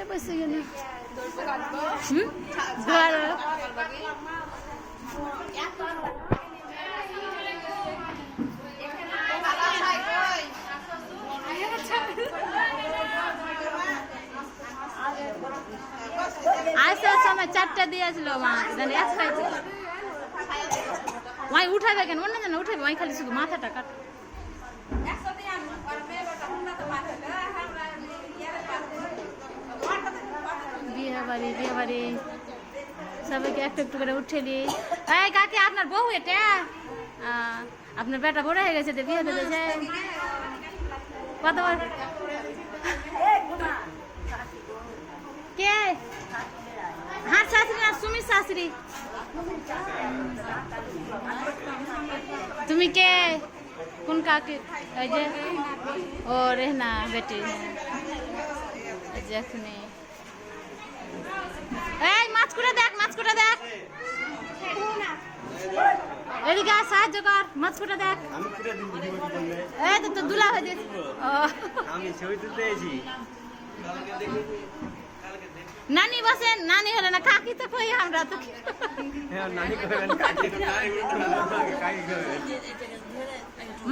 বসে গেল আসে সময় 4টা দিয়েছিল মা জানি এক খাইছিল ওই উঠাবে কেন অন্য জানা উঠাবে ওই খালি শুধু মাথাটা কাট বিয়ে বাড়ি সবাইকে একটু একটু করে উঠে নি এই কাকি আপনার বউ এটা আপনার বেটা বড় হয়ে গেছে বিয়ে দিয়েছে কতবার কে হার শাশুড়ি আর সুমির শাশুড়ি তুমি কে কোন কাকে এই যে ও রেহনা বেটি এখনই এই মাছ করে দেখ এদিকে সাহায্য কর মাছ করে দেখ এই তো দুলা হয়ে গেছে আমি ছবি তুলতে এসেছি নানি বসেন নানি হলে না কাকি তো কই আমরা তো নানি কইবেন কাকি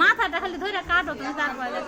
মাথাটা খালি ধরে কাটো তুমি তারপরে